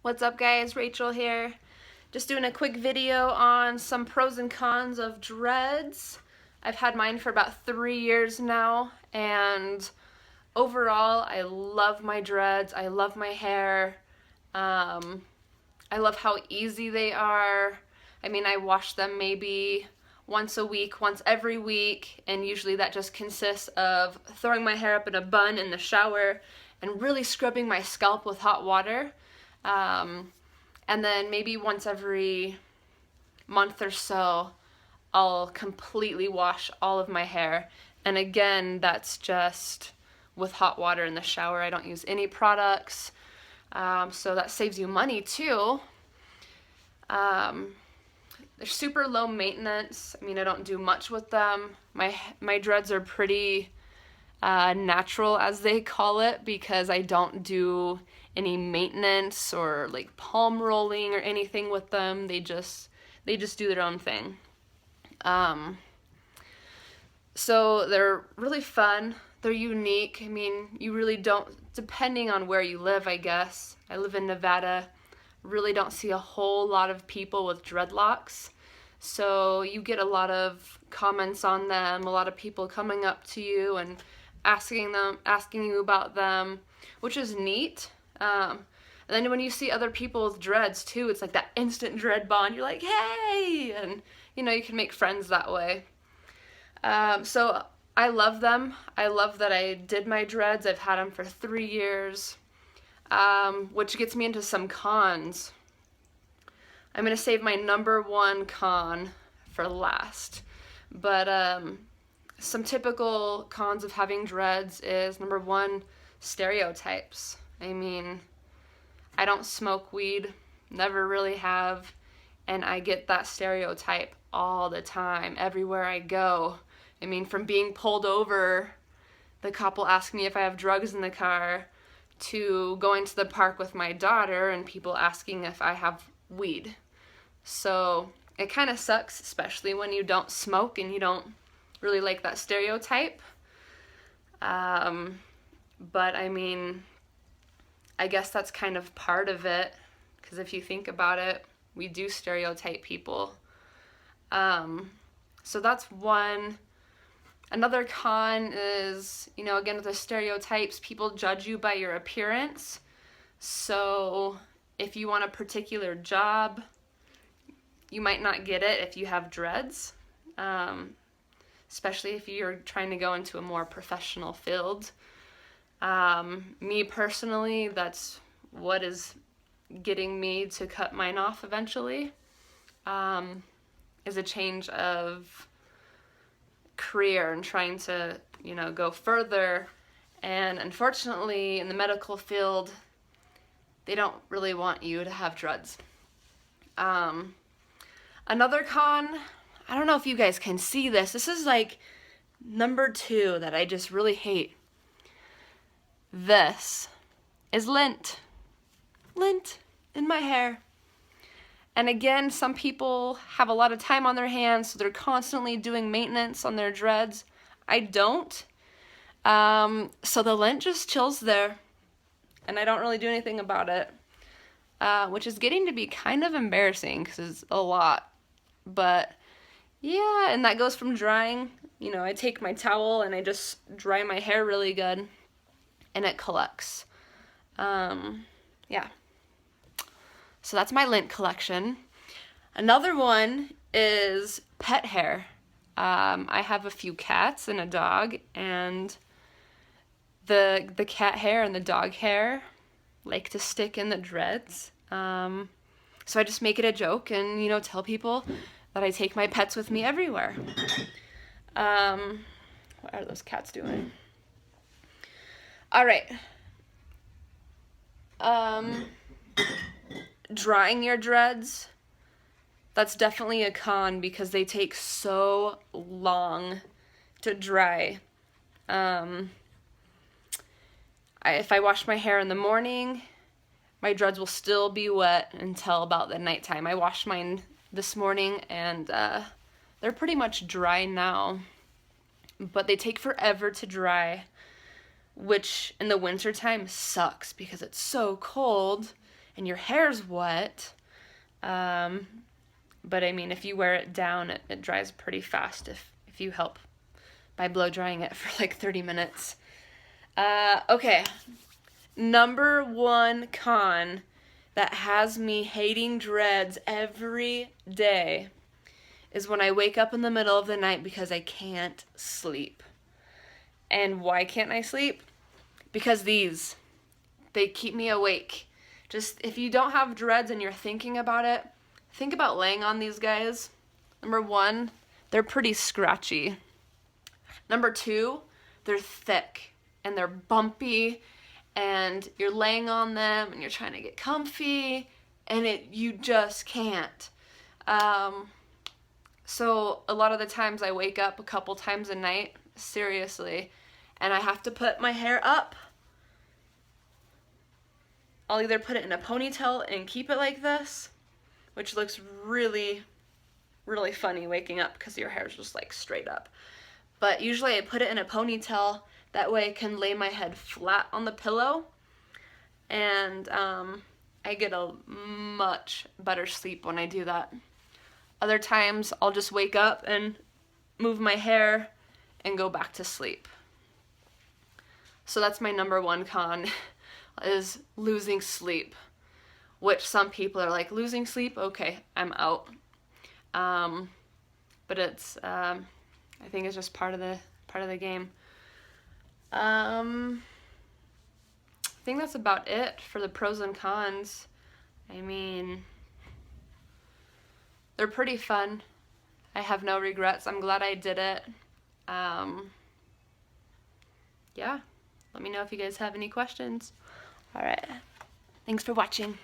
What's up guys, Rachel here. Just doing a quick video on some pros and cons of dreads. I've had mine for about 3 years now, and overall I love my dreads. I love my hair. I love how easy they are. I mean, I wash them maybe once a week, once every week, and usually that just consists of throwing my hair up in a bun in the shower and really scrubbing my scalp with hot water. And then maybe once every month or so, I'll completely wash all of my hair. And again, that's just with hot water in the shower. I don't use any products, so that saves you money too. They're super low maintenance. I mean, I don't do much with them. My dreads are pretty natural, as they call it, because I don't do any maintenance or like palm rolling or anything with them. They just do their own thing. So they're really fun. They're unique. I mean, you really don't, depending on where you live, I guess. I live in Nevada. Really don't see a whole lot of people with dreadlocks. So you get a lot of comments on them, a lot of people coming up to you and asking you about them, which is neat. And then when you see other people with dreads too, it's like that instant dread bond. You're like, hey, and you can make friends that way. So I love them. I love that I did my dreads. I've had them for 3 years, which gets me into some cons. I'm going to save my number one con for last. But some typical cons of having dreads is, number one, stereotypes. I mean, I don't smoke weed, never really have, and I get that stereotype all the time, everywhere I go. I mean, from being pulled over, the cop will ask me if I have drugs in the car, to going to the park with my daughter and people asking if I have weed. So it kind of sucks, especially when you don't smoke and you don't really like that stereotype. But I mean, I guess that's kind of part of it, because if you think about it, we do stereotype people. So that's one. Another con is, again, with the stereotypes, people judge you by your appearance. So if you want a particular job, you might not get it if you have dreads, especially if you're trying to go into a more professional field. Me personally, that's what is getting me to cut mine off eventually, is a change of career and trying to, go further. And unfortunately, in the medical field, they don't really want you to have dreads. Another con, I don't know if you guys can see this. This is like number 2 that I just really hate. This is lint. Lint in my hair. And again, some people have a lot of time on their hands, so they're constantly doing maintenance on their dreads. I don't. So the lint just chills there, and I don't really do anything about it, which is getting to be kind of embarrassing because it's a lot. But yeah, and that goes from drying. I take my towel and I just dry my hair really good, and it collects. Yeah. So that's my lint collection. Another one is pet hair. I have a few cats and a dog, and the cat hair and the dog hair like to stick in the dreads. So I just make it a joke and, tell people that I take my pets with me everywhere. What are those cats doing? All right. Drying your dreads, that's definitely a con because they take so long to dry. If I wash my hair in the morning, my dreads will still be wet until about the nighttime. I washed mine this morning and they're pretty much dry now, but they take forever to dry, which in the wintertime sucks because it's so cold and your hair's wet. But I mean, if you wear it down, it dries pretty fast if you help by blow drying it for like 30 minutes. Okay. Number one con that has me hating dreads every day is when I wake up in the middle of the night because I can't sleep. And why can't I sleep? Because they keep me awake. Just if you don't have dreads and you're thinking about it, think about laying on these guys. Number one, they're pretty scratchy. Number two, they're thick and they're bumpy, and you're laying on them and you're trying to get comfy, and you just can't. So a lot of the times I wake up a couple times a night, seriously, and I have to put my hair up. I'll either put it in a ponytail and keep it like this, which looks really, really funny waking up because your hair's just like straight up. But usually I put it in a ponytail, that way I can lay my head flat on the pillow, and I get a much better sleep when I do that. Other times I'll just wake up and move my hair and go back to sleep. So that's my number one con, is losing sleep, which some people are like, losing sleep? Okay, I'm out. But it's, I think it's just part of the game. I think that's about it for the pros and cons. I mean, they're pretty fun. I have no regrets. I'm glad I did it. Yeah, let me know if you guys have any questions. All right, thanks for watching.